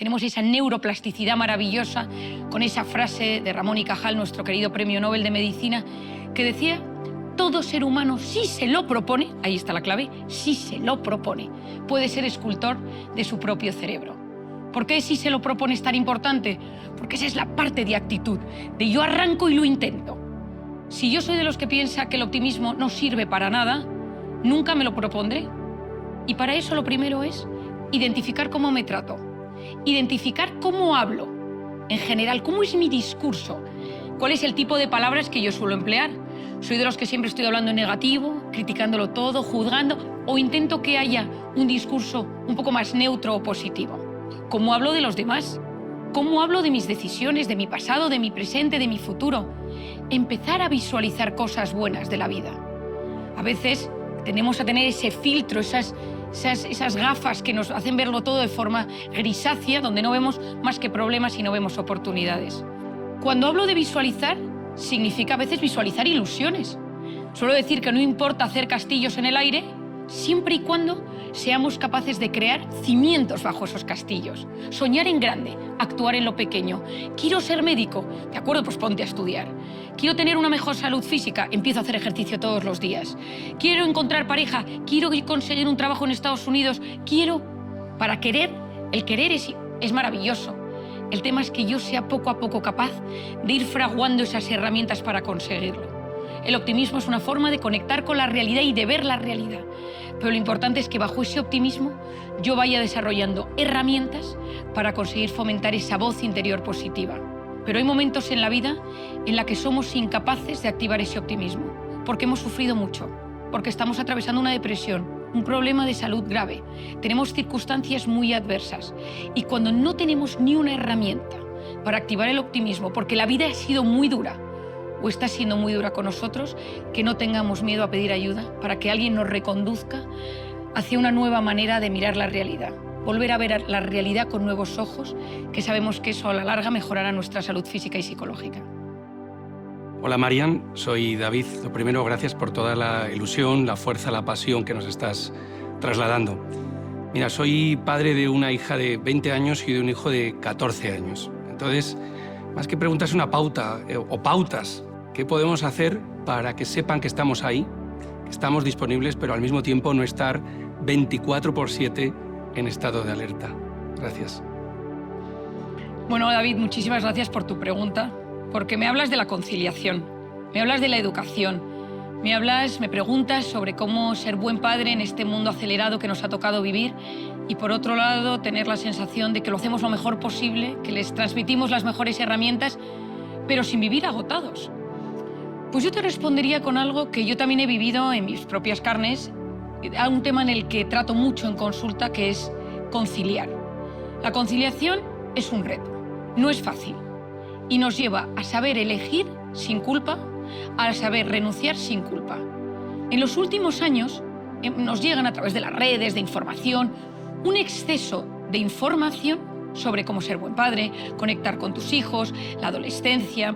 Tenemos esa neuroplasticidad maravillosa con esa frase de Ramón y Cajal, nuestro querido Premio Nobel de Medicina, que decía: todo ser humano, si se lo propone, ahí está la clave, si se lo propone, puede ser escultor de su propio cerebro. ¿Por qué si se lo propone es tan importante? Porque esa es la parte de actitud, de yo arranco y lo intento. Si yo soy de los que piensa que el optimismo no sirve para nada, nunca me lo propondré. Y para eso lo primero es identificar cómo me trato, identificar cómo hablo, en general, cómo es mi discurso, cuál es el tipo de palabras que yo suelo emplear. Soy de los que siempre estoy hablando en negativo, criticándolo todo, juzgando, o intento que haya un discurso un poco más neutro o positivo. ¿Cómo hablo de los demás? ¿Cómo hablo de mis decisiones, de mi pasado, de mi presente, de mi futuro? Empezar a visualizar cosas buenas de la vida. A veces tenemos a tener ese filtro, esas gafas que nos hacen verlo todo de forma grisácea, donde no vemos más que problemas y no vemos oportunidades. Cuando hablo de visualizar, significa a veces visualizar ilusiones. Suelo decir que no importa hacer castillos en el aire, siempre y cuando seamos capaces de crear cimientos bajo esos castillos. Soñar en grande, actuar en lo pequeño. Quiero ser médico, de acuerdo, pues ponte a estudiar. Quiero tener una mejor salud física, empiezo a hacer ejercicio todos los días. Quiero encontrar pareja, quiero conseguir un trabajo en Estados Unidos, quiero... Para querer, el querer es maravilloso. El tema es que yo sea poco a poco capaz de ir fraguando esas herramientas para conseguirlo. El optimismo es una forma de conectar con la realidad y de ver la realidad. Pero lo importante es que bajo ese optimismo yo vaya desarrollando herramientas para conseguir fomentar esa voz interior positiva. Pero hay momentos en la vida en la que somos incapaces de activar ese optimismo, porque hemos sufrido mucho, porque estamos atravesando una depresión, un problema de salud grave, tenemos circunstancias muy adversas. Y cuando no tenemos ni una herramienta para activar el optimismo, porque la vida ha sido muy dura, o está siendo muy dura con nosotros, que no tengamos miedo a pedir ayuda para que alguien nos reconduzca hacia una nueva manera de mirar la realidad. Volver a ver la realidad con nuevos ojos, que sabemos que eso a la larga mejorará nuestra salud física y psicológica. Hola Marian, soy David. Lo primero, gracias por toda la ilusión, la fuerza, la pasión que nos estás trasladando. Mira, soy padre de una hija de 20 años y de un hijo de 14 años. Entonces, más que preguntas, una pauta o pautas. ¿Qué podemos hacer para que sepan que estamos ahí, que estamos disponibles, pero al mismo tiempo no estar 24/7 en estado de alerta? Gracias. Bueno, David, muchísimas gracias por tu pregunta, porque me hablas de la conciliación, me hablas de la educación, me preguntas sobre cómo ser buen padre en este mundo acelerado que nos ha tocado vivir y, por otro lado, tener la sensación de que lo hacemos lo mejor posible, que les transmitimos las mejores herramientas, pero sin vivir agotados. Pues yo te respondería con algo que yo también he vivido en mis propias carnes, a un tema en el que trato mucho en consulta, que es conciliar. La conciliación es un reto, no es fácil, y nos lleva a saber elegir sin culpa, a saber renunciar sin culpa. En los últimos años nos llegan a través de las redes, de información, un exceso de información sobre cómo ser buen padre, conectar con tus hijos, la adolescencia,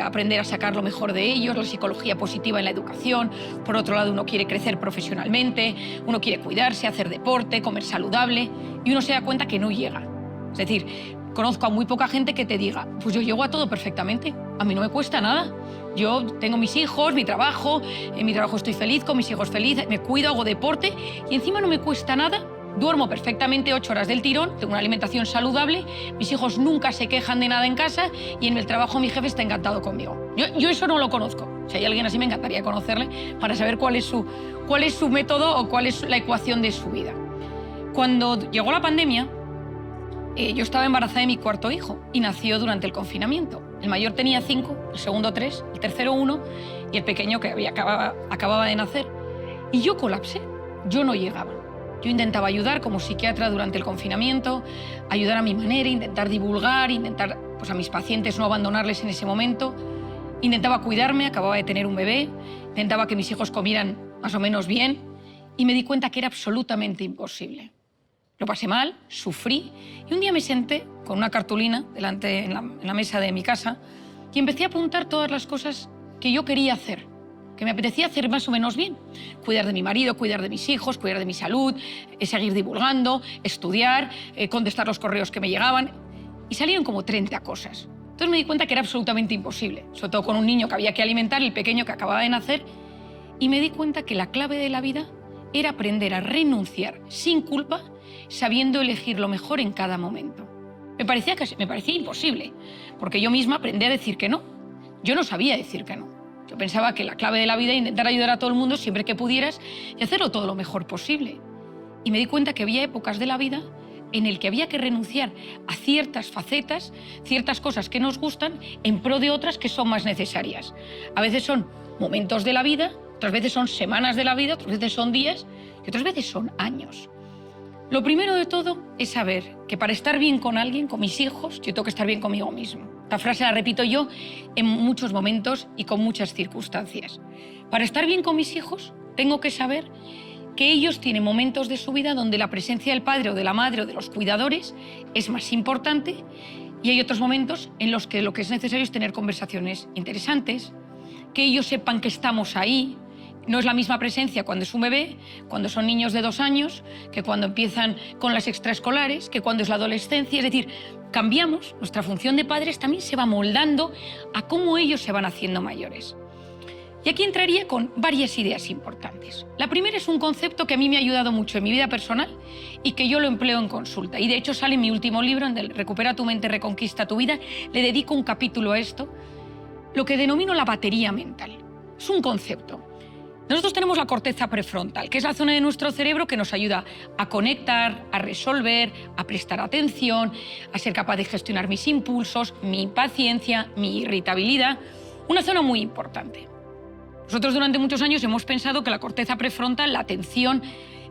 aprender a sacar lo mejor de ellos, la psicología positiva en la educación. Por otro lado, uno quiere crecer profesionalmente, uno quiere cuidarse, hacer deporte, comer saludable, y uno se da cuenta que no llega. Es decir, conozco a muy poca gente que te diga, pues yo llego a todo perfectamente, a mí no me cuesta nada. Yo tengo mis hijos, mi trabajo, en mi trabajo estoy feliz, con mis hijos feliz, me cuido, hago deporte y encima no me cuesta nada. Duermo perfectamente 8 horas del tirón, tengo una alimentación saludable, mis hijos nunca se quejan de nada en casa y en el trabajo mi jefe está encantado conmigo. Yo eso no lo conozco. Si hay alguien así me encantaría conocerle para saber cuál es su método o cuál es la ecuación de su vida. Cuando llegó la pandemia, yo estaba embarazada de mi 4.º hijo y nació durante el confinamiento. El mayor tenía 5, el segundo 3, el tercero 1 y el pequeño que acababa de nacer. Y yo colapsé, yo no llegaba. Yo intentaba ayudar como psiquiatra durante el confinamiento, ayudar a mi manera, intentar divulgar, intentar pues, a mis pacientes no abandonarles en ese momento. Intentaba cuidarme, acababa de tener un bebé, intentaba que mis hijos comieran más o menos bien y me di cuenta que era absolutamente imposible. Lo pasé mal, sufrí y un día me senté con una cartulina delante en la mesa de mi casa y empecé a apuntar todas las cosas que yo quería hacer. que me apetecía hacer más o menos bien. Cuidar de mi marido, cuidar de mis hijos, cuidar de mi salud, seguir divulgando, estudiar, contestar los correos que me llegaban. Y salieron como 30 cosas. Entonces me di cuenta que era absolutamente imposible, sobre todo con un niño que había que alimentar, el pequeño que acababa de nacer, y me di cuenta que la clave de la vida era aprender a renunciar sin culpa, sabiendo elegir lo mejor en cada momento. Me parecía imposible, porque yo misma aprendí a decir que no. Yo no sabía decir que no. Yo pensaba que la clave de la vida era intentar ayudar a todo el mundo siempre que pudieras y hacerlo todo lo mejor posible. Y me di cuenta que había épocas de la vida en el que había que renunciar a ciertas facetas, ciertas cosas que nos gustan, en pro de otras que son más necesarias. A veces son momentos de la vida, otras veces son semanas de la vida, otras veces son días y otras veces son años. Lo primero de todo es saber que para estar bien con alguien, con mis hijos, yo tengo que estar bien conmigo mismo. Esta frase la repito yo en muchos momentos y con muchas circunstancias. Para estar bien con mis hijos, tengo que saber que ellos tienen momentos de su vida donde la presencia del padre o de la madre o de los cuidadores es más importante, y hay otros momentos en los que lo que es necesario es tener conversaciones interesantes, que ellos sepan que estamos ahí. No es la misma presencia cuando es un bebé, cuando son niños de 2 años, que cuando empiezan con las extraescolares, que cuando es la adolescencia. Es decir, cambiamos, nuestra función de padres también se va moldando a cómo ellos se van haciendo mayores. Y aquí entraría con varias ideas importantes. La primera es un concepto que a mí me ha ayudado mucho en mi vida personal y que yo lo empleo en consulta. Y de hecho sale en mi último libro, en el Recupera tu mente, reconquista tu vida. Le dedico un capítulo a esto, lo que denomino la batería mental. Es un concepto. Nosotros tenemos la corteza prefrontal, que es la zona de nuestro cerebro que nos ayuda a conectar, a resolver, a prestar atención, a ser capaz de gestionar mis impulsos, mi impaciencia, mi irritabilidad. Una zona muy importante. Nosotros durante muchos años hemos pensado que la corteza prefrontal, la atención,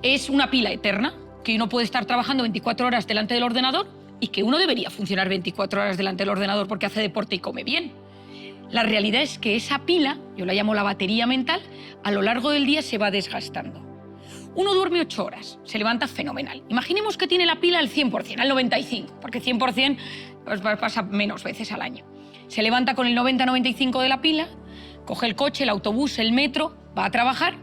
es una pila eterna, que uno puede estar trabajando 24 horas delante del ordenador y que uno debería funcionar 24 horas delante del ordenador porque hace deporte y come bien. La realidad es que esa pila, yo la llamo la batería mental, a lo largo del día se va desgastando. Uno duerme 8 horas, se levanta fenomenal. Imaginemos que tiene la pila al 100%, al 95%, porque 100% pues pasa menos veces al año. Se levanta con el 90-95% de la pila, coge el coche, el autobús, el metro, va a trabajar,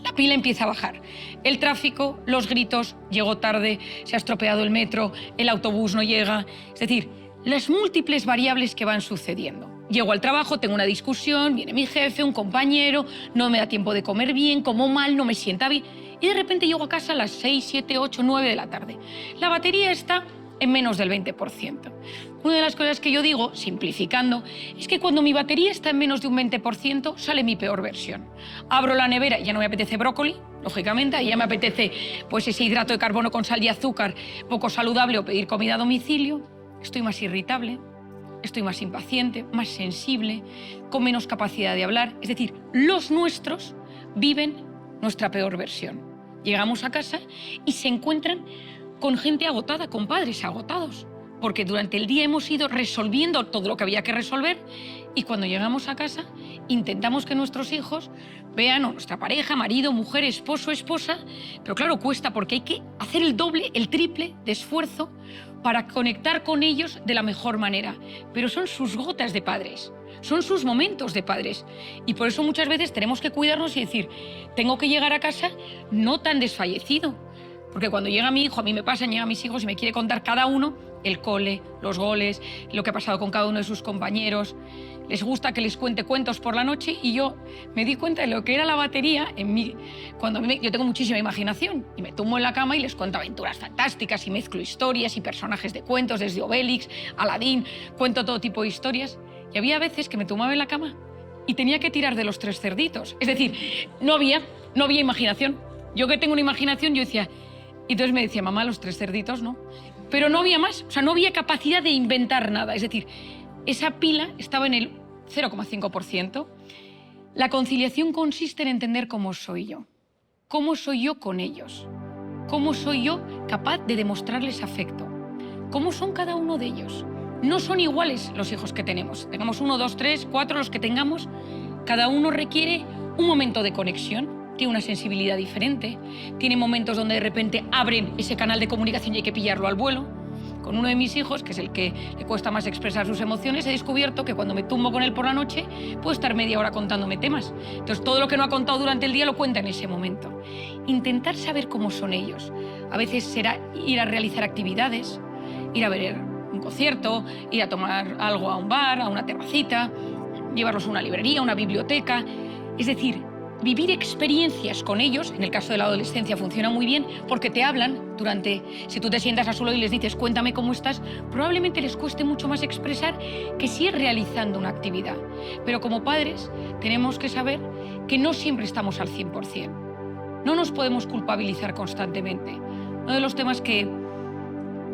la pila empieza a bajar. El tráfico, los gritos, llegó tarde, se ha estropeado el metro, el autobús no llega. Es decir, las múltiples variables que van sucediendo. Llego al trabajo, tengo una discusión, viene mi jefe, un compañero, no me da tiempo de comer bien, como mal, no me sienta bien. Y de repente llego a casa a las 6, 7, 8, 9 de la tarde. La batería está en menos del 20%. Una de las cosas que yo digo, simplificando, es que cuando mi batería está en menos de un 20%, sale mi peor versión. Abro la nevera y ya no me apetece brócoli, lógicamente, ahí ya me apetece pues ese hidrato de carbono con sal y azúcar poco saludable o pedir comida a domicilio. Estoy más irritable, estoy más impaciente, más sensible, con menos capacidad de hablar. Es decir, los nuestros viven nuestra peor versión. Llegamos a casa y se encuentran con gente agotada, con padres agotados, porque durante el día hemos ido resolviendo todo lo que había que resolver y cuando llegamos a casa intentamos que nuestros hijos vean a nuestra pareja, marido, mujer, esposo, esposa, pero claro, cuesta porque hay que hacer el doble, el triple de esfuerzo para conectar con ellos de la mejor manera. Pero son sus gotas de padres, son sus momentos de padres. Y por eso muchas veces tenemos que cuidarnos y decir, tengo que llegar a casa no tan desfallecido. Porque cuando llega mi hijo, a mí me pasa, llegan mis hijos y me quiere contar cada uno el cole, los goles, lo que ha pasado con cada uno de sus compañeros. Les gusta que les cuente cuentos por la noche y yo me di cuenta de lo que era la batería en mí. Yo tengo muchísima imaginación y me tumbo en la cama y les cuento aventuras fantásticas y mezclo historias y personajes de cuentos, desde Obélix, Aladín, cuento todo tipo de historias. Y había veces que me tumbaba en la cama y tenía que tirar de los 3 cerditos. Es decir, no había imaginación. Yo que tengo una imaginación, yo decía... Y entonces me decía, mamá, los 3 cerditos, ¿no? Pero no había más, o sea, no había capacidad de inventar nada. Es decir, esa pila estaba en el 0,5%. La conciliación consiste en entender cómo soy yo con ellos, cómo soy yo capaz de demostrarles afecto, cómo son cada uno de ellos. No son iguales los hijos que tenemos. Tengamos 1, 2, 3, 4, los que tengamos. Cada uno requiere un momento de conexión. Tiene una sensibilidad diferente, tiene momentos donde de repente abren ese canal de comunicación y hay que pillarlo al vuelo. con uno de mis hijos, que es el que le cuesta más expresar sus emociones, he descubierto que cuando me tumbo con él por la noche, puedo estar media hora contándome temas. Entonces, todo lo que no ha contado durante el día lo cuenta en ese momento. Intentar saber cómo son ellos. A veces será ir a realizar actividades, ir a ver un concierto, ir a tomar algo a un bar, a una terracita, llevarlos a una librería, a una biblioteca. Es decir, vivir experiencias con ellos, en el caso de la adolescencia funciona muy bien porque te hablan si tú te sientas a su lado y les dices cuéntame cómo estás, probablemente les cueste mucho más expresar que si es realizando una actividad. Pero como padres tenemos que saber que no siempre estamos al 100%. No nos podemos culpabilizar constantemente. Uno de los temas que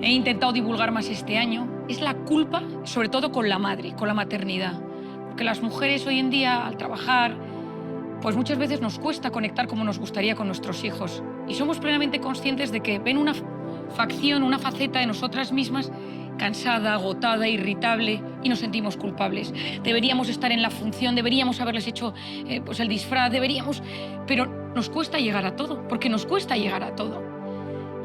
he intentado divulgar más este año es la culpa, sobre todo con la madre, con la maternidad. Porque las mujeres hoy en día, al trabajar, pues muchas veces nos cuesta conectar como nos gustaría con nuestros hijos. Y somos plenamente conscientes de que ven una facción, una faceta de nosotras mismas cansada, agotada, irritable, y nos sentimos culpables. Deberíamos estar en la función, deberíamos haberles hecho pues el disfraz, pero nos cuesta llegar a todo, porque nos cuesta llegar a todo.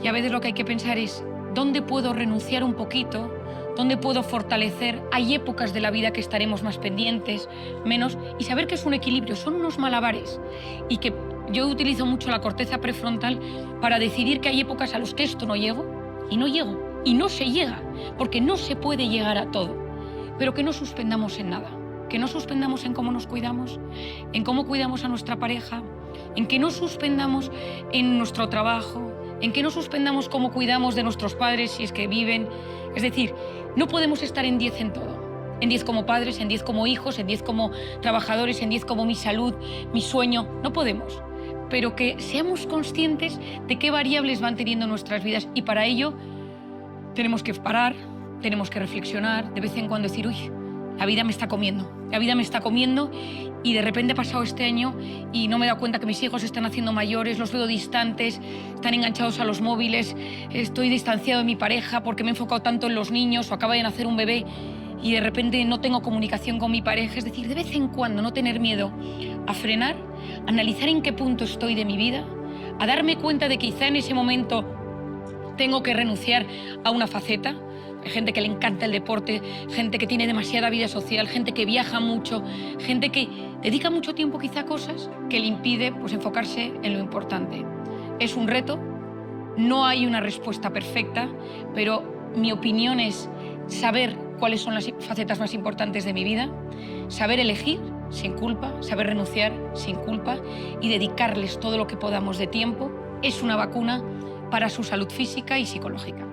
Y a veces lo que hay que pensar es, ¿dónde puedo renunciar un poquito? ¿Dónde puedo fortalecer? Hay épocas de la vida que estaremos más pendientes, menos, y saber que es un equilibrio, son unos malabares. Y que yo utilizo mucho la corteza prefrontal para decidir que hay épocas a las que esto no llego, y no se llega, porque no se puede llegar a todo. Pero que no suspendamos en nada, que no suspendamos en cómo nos cuidamos, en cómo cuidamos a nuestra pareja, en que no suspendamos en nuestro trabajo, en que no suspendamos cómo cuidamos de nuestros padres si es que viven. Es decir, no podemos estar en 10 en todo. En 10 como padres, en 10 como hijos, en 10 como trabajadores, en 10 como mi salud, mi sueño. No podemos. Pero que seamos conscientes de qué variables van teniendo nuestras vidas. Y para ello tenemos que parar, tenemos que reflexionar, de vez en cuando decir, uy, la vida me está comiendo. La vida me está comiendo y de repente ha pasado este año y no me he dado cuenta que mis hijos se están haciendo mayores, los veo distantes, están enganchados a los móviles, estoy distanciado de mi pareja porque me he enfocado tanto en los niños o acaba de nacer un bebé y de repente no tengo comunicación con mi pareja. Es decir, de vez en cuando no tener miedo a frenar, a analizar en qué punto estoy de mi vida, a darme cuenta de que quizá en ese momento tengo que renunciar a una faceta. Hay gente que le encanta el deporte, gente que tiene demasiada vida social, gente que viaja mucho, gente que dedica mucho tiempo quizá a cosas que le impide pues, enfocarse en lo importante. Es un reto, no hay una respuesta perfecta, pero mi opinión es saber cuáles son las facetas más importantes de mi vida, saber elegir sin culpa, saber renunciar sin culpa y dedicarles todo lo que podamos de tiempo. Es una vacuna para su salud física y psicológica.